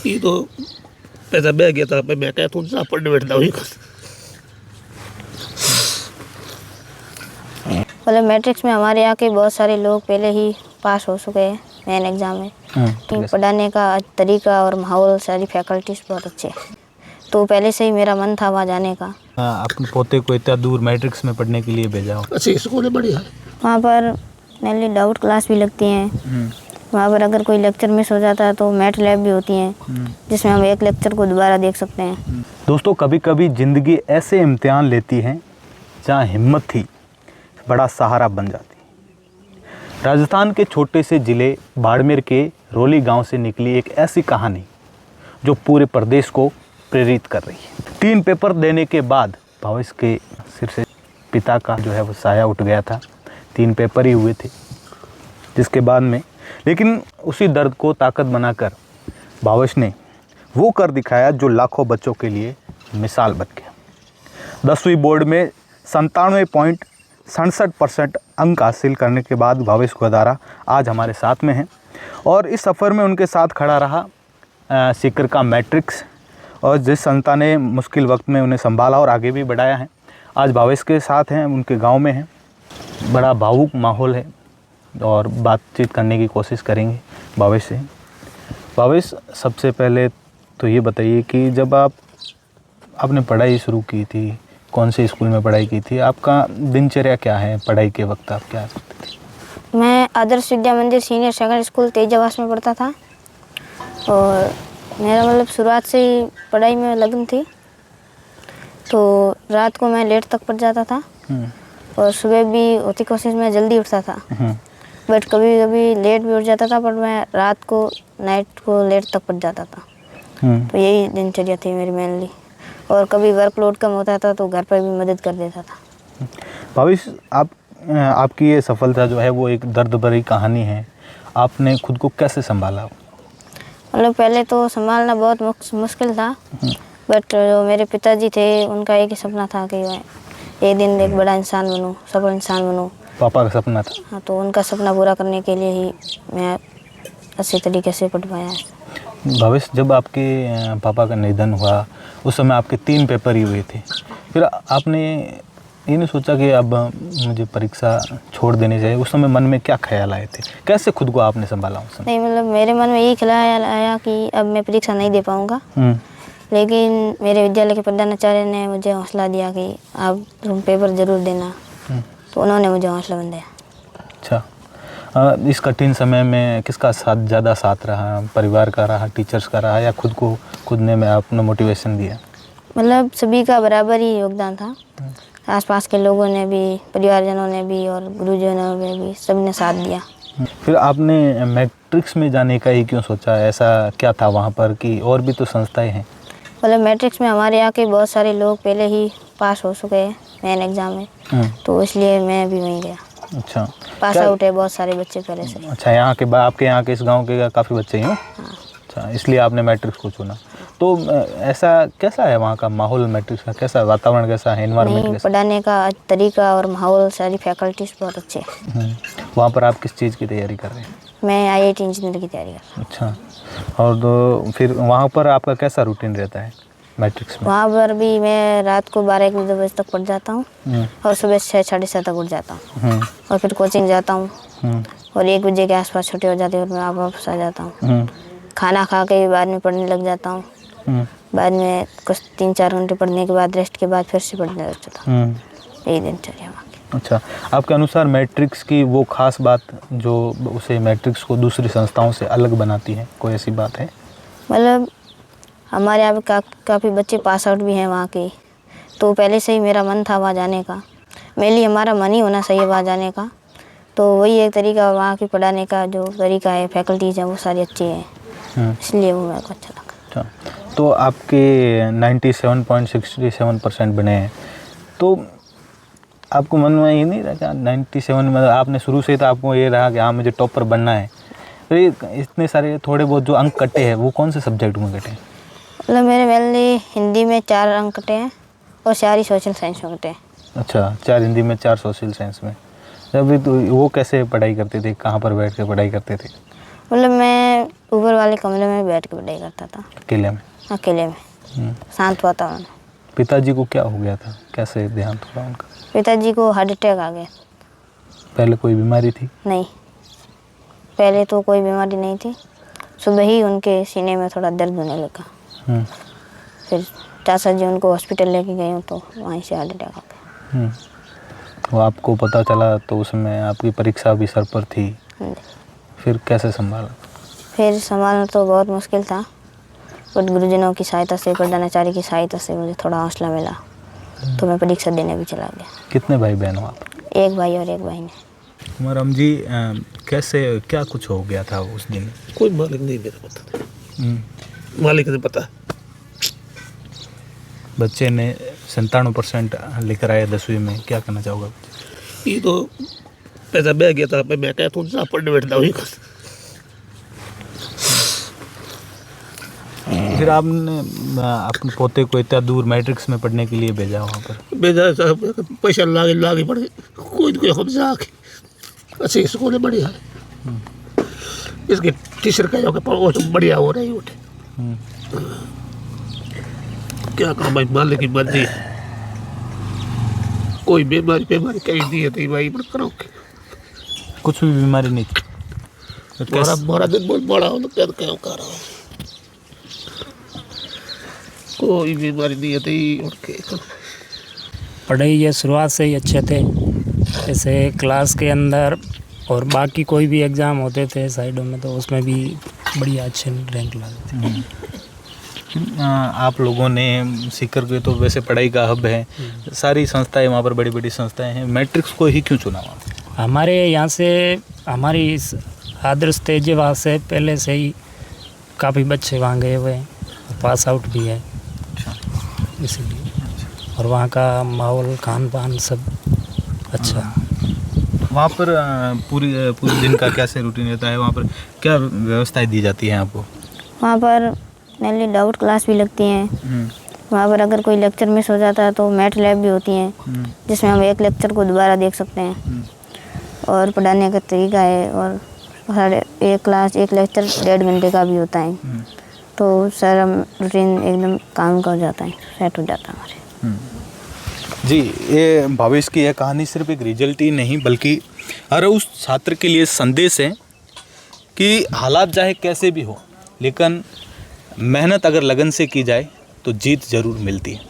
ये तो पैसा बह गया था, मैं क्या तुम साथ पढ़ने बैठता हूँ। मतलब मैट्रिक्स में हमारे यहाँ के बहुत सारे लोग पहले ही पास हो चुके हैं मेन एग्ज़ाम में। पढ़ाने का तरीका और माहौल, सारी फैकल्टीज बहुत अच्छे, तो पहले से ही मेरा मन था वहाँ जाने का। अपने पोते को इतना दूर मैट्रिक्स में पढ़ने के लिए भेजा हो? अच्छी स्कूल है, बढ़िया है। वहाँ पर मेनली डाउट क्लास भी लगती हैं। वहाँ पर अगर कोई लेक्चर मिस हो जाता है तो मैथ लैब भी होती हैं, जिसमें हम एक लेक्चर को दोबारा देख सकते हैं। दोस्तों, कभी कभी ज़िंदगी ऐसे इम्तिहान लेती है जहाँ हिम्मत थी बड़ा सहारा बन जाती। राजस्थान के छोटे से ज़िले बाड़मेर के रोली गांव से निकली एक ऐसी कहानी जो पूरे प्रदेश को प्रेरित कर रही है। 3 पेपर देने के बाद भावेश के सिर से पिता का जो है वो साया उठ गया था। 3 पेपर ही हुए थे जिसके बाद में, लेकिन उसी दर्द को ताकत बनाकर भावेश ने वो कर दिखाया जो लाखों बच्चों के लिए मिसाल बन गया। 10वीं बोर्ड में 97.67% अंक हासिल करने के बाद भावेश गोदारा आज हमारे साथ में हैं और इस सफ़र में उनके साथ खड़ा रहा सीकर का मैट्रिक्स, और जिस संस्था ने मुश्किल वक्त में उन्हें संभाला और आगे भी बढ़ाया है। आज भावेश के साथ हैं, उनके गांव में हैं। बड़ा भावुक माहौल है और बातचीत करने की कोशिश करेंगे भावेश से। भावेश, सबसे पहले तो ये बताइए कि जब आपने पढ़ाई शुरू की थी, कौन से स्कूल में पढ़ाई की थी, आपका दिनचर्या क्या है, पढ़ाई के वक्त आप क्या करते थे? मैं आदर्श विद्या मंदिर सीनियर सेकेंडरी स्कूल तेजावास में पढ़ता था और मेरा मतलब शुरुआत से ही पढ़ाई में लगन थी। तो रात को मैं लेट तक पढ़ जाता था और सुबह भी होती कोशिश में जल्दी उठता था, बट कभी कभी लेट भी उठ जाता था, पर मैं रात को नाइट को लेट तक पढ़ जाता था। तो यही दिनचर्या थी मेरी मेनली, और कभी वर्कलोड कम होता था तो घर पर भी मदद कर देता था। भावेश, आपकी ये सफलता जो है वो एक दर्द भरी कहानी है। आपने खुद को कैसे संभाला? मतलब पहले तो संभालना बहुत मुश्किल था, बट जो मेरे पिताजी थे उनका एक ही सपना था कि मैं एक दिन एक बड़ा इंसान बनूं, सफल इंसान बनूं। पापा का सपना था? हाँ, तो उनका सपना पूरा करने के लिए ही मैं अच्छे तरीके से पढ़ पाया। भावेश, जब आपके पापा का निधन हुआ उस समय आपके 3 पेपर ही हुए थे, फिर आपने ये नहीं सोचा कि अब मुझे परीक्षा छोड़ देनी चाहिए? उस समय मन में क्या ख्याल आए थे, कैसे खुद को आपने संभाला उस समय? नहीं, मतलब मेरे मन में यही ख्याल आया कि अब मैं परीक्षा नहीं दे पाऊँगा, लेकिन मेरे विद्यालय के प्रधानाचार्य ने मुझे हौसला दिया कि आप तुम पेपर ज़रूर देना, तो उन्होंने मुझे हौसला दिया। अच्छा, इस कठिन समय में किसका साथ ज़्यादा साथ रहा, परिवार का रहा, टीचर्स का रहा, या खुद ने मैं अपना मोटिवेशन दिया? मतलब सभी का बराबर ही योगदान था। आसपास के लोगों ने भी, परिवारजनों ने भी और गुरुजनों ने भी, सबने साथ दिया। फिर आपने मैट्रिक्स में जाने का ही क्यों सोचा? ऐसा क्या था वहाँ पर कि और भी तो संस्थाएं हैं? मतलब मैट्रिक्स में हमारे यहाँ के बहुत सारे लोग पहले ही पास हो चुके हैं मेन एग्ज़ाम में, तो इसलिए मैं भी वहीं गया। अच्छा, पास आउट है बहुत सारे बच्चे पहले से। अच्छा, आपके यहाँ के इस गांव के काफ़ी बच्चे हैं? हाँ। अच्छा, इसलिए आपने मैट्रिक्स को चुना। तो ऐसा कैसा है वहाँ का माहौल, मैट्रिक्स का कैसा वातावरण, कैसा है, एनवायरनमेंट कैसा? पढ़ाने का तरीका और माहौल, सारी फैकल्टीज बहुत अच्छे। वहाँ पर आप किस चीज़ की तैयारी कर रहे हैं? मैं IIT इंजीनियर की तैयारी कर रहा हूँ। अच्छा, और तो फिर वहाँ पर आपका कैसा रूटीन रहता है मैट्रिक्स में? वहाँ पर भी मैं रात को 12-1 बजे तक पढ़ जाता हूँ और सुबह 6-6:30 तक उठ जाता हूँ और फिर कोचिंग जाता हूँ और 1 बजे के आसपास छुट्टी हो जाती है और मैं वापस आ जाता हूँ। खाना खा के बाद में पढ़ने लग जाता हूँ। बाद में कुछ 3-4 घंटे पढ़ने के बाद, रेस्ट के बाद फिर से पढ़ने लग जाता हूँ। यही दिनचर्या वहाँ की। अच्छा, आपके अनुसार मैट्रिक्स की वो खास बात जो उसे मैट्रिक्स को दूसरी संस्थाओं से अलग बनाती है, कोई ऐसी बात है? मतलब हमारे यहाँ पे काफ़ी बच्चे पास आउट भी हैं वहाँ के, तो पहले से ही मेरा मन था वहाँ जाने का। मेरे लिए हमारा मन ही होना चाहिए वहाँ जाने का, तो वही एक तरीका वहाँ की पढ़ाने का जो तरीका है, फैकल्टीज हैं वो सारी अच्छी हैं, इसलिए वो मेरे को अच्छा लगा। अच्छा, तो आपके 97.67% बने हैं, तो आपको मन में ये नहीं रहा 97 में आपने शुरू से तो आपको ये रहा कि हाँ मुझे टॉपर बनना है, तो ये इतने सारे थोड़े बहुत जो अंक कटे हैं वो कौन से सब्जेक्ट में कटे हैं? मतलब मेरे मेनली हिंदी में 4 अंक कटे हैं और 4 ही सोशल साइंस में कटे हैं। अच्छा, 4 हिंदी में, 4 सोशल साइंस में। अभी तो वो कैसे पढ़ाई करते थे, कहाँ पर बैठ के पढ़ाई करते थे? मतलब मैं ऊपर वाले कमरे में बैठ के पढ़ाई करता था, अकेले में? अकेले में, शांत वातावरण। पिताजी को क्या हो गया था, कैसे देहांत हुआ उनका? पिताजी को हार्ट अटैक आ गया। पहले कोई बीमारी थी? नहीं, पहले तो कोई बीमारी नहीं थी। सुबह ही उनके सीने में थोड़ा दर्द होने लगा। फिर चाचा जी उनको हॉस्पिटल लेके गए तो वहीं से हार्ट अटैक आ गया। वो आपको पता चला तो उसमें आपकी परीक्षा भी सर पर थी, फिर कैसे संभाला? फिर संभालना तो बहुत मुश्किल था, बट गुरुजनों की सहायता से, प्रधानाचार्य की सहायता से मुझे थोड़ा हौसला मिला, तो मैं परीक्षा देने भी चला गया। कितने भाई बहन हो आप? एक भाई और एक बहन है। उमराम जी, कैसे क्या कुछ हो गया था उस दिन? कोई मालिक नहीं मेरा पता, मालिक ने पता। बच्चे ने 97% लेकर आए 10वीं में, क्या करना चाहोगे? ये तो पैसा बह गया था, मैं क्या तुम साहब पढ़ने बैठता हूँ। फिर आपने अपने पोते को इतना दूर मैट्रिक्स में पढ़ने के लिए भेजा वहाँ पर? भेजा साहब, पैसा लागे पड़े, कोई हमसे आके अच्छे स्कूल है बढ़िया है, इसके टीचर का वो तो बढ़िया हो रही उठे। क्या करो भाई, मालिक की मर्जी है। कोई बीमारी कहीं नहीं है थी भाई, पर करो कुछ भी बीमारी नहीं थी? तो मोरा दिन बहुत बड़ा हो तो क्या क्यों कर रहा हूँ, कोई बीमारी नहीं है थी। उठ के पढ़ाई ये शुरुआत से ही अच्छे थे, जैसे क्लास के अंदर और बाकी कोई भी एग्ज़ाम होते थे साइडों में, तो उसमें भी बढ़िया अच्छे रैंक लाते थे। आप लोगों ने सीकर के तो वैसे पढ़ाई का हब है, सारी संस्थाएं वहाँ पर बड़ी बड़ी संस्थाएं हैं, मैट्रिक्स को ही क्यों चुना वहाँ? हमारे यहाँ से, हमारी इस आदर्श तेजवास से पहले से ही काफ़ी बच्चे वहाँ गए हुए हैं, पास आउट भी है, इसीलिए। और वहाँ का माहौल, खान पान सब अच्छा। वहाँ पर पूरे दिन का कैसे रूटीन रहता है? वहाँ पर क्या व्यवस्थाएं दी जाती हैं आपको? वहाँ पर मेनली डाउट क्लास भी लगती हैं। वहाँ पर अगर कोई लेक्चर मिस हो जाता है तो मैथ लैब भी होती हैं, जिसमें हम एक लेक्चर को दोबारा देख सकते हैं। और पढ़ाने का तरीका है, और हर एक क्लास, एक लेक्चर 1.5 घंटे का भी होता है, तो सारा रूटीन एकदम काम का हो जाता है, सेट हो जाता है हमारे। जी, ये भावेश की यह कहानी सिर्फ एक रिजल्ट ही नहीं, बल्कि हर उस छात्र के लिए संदेश है कि हालात चाहे कैसे भी हो, लेकिन मेहनत अगर लगन से की जाए तो जीत ज़रूर मिलती है।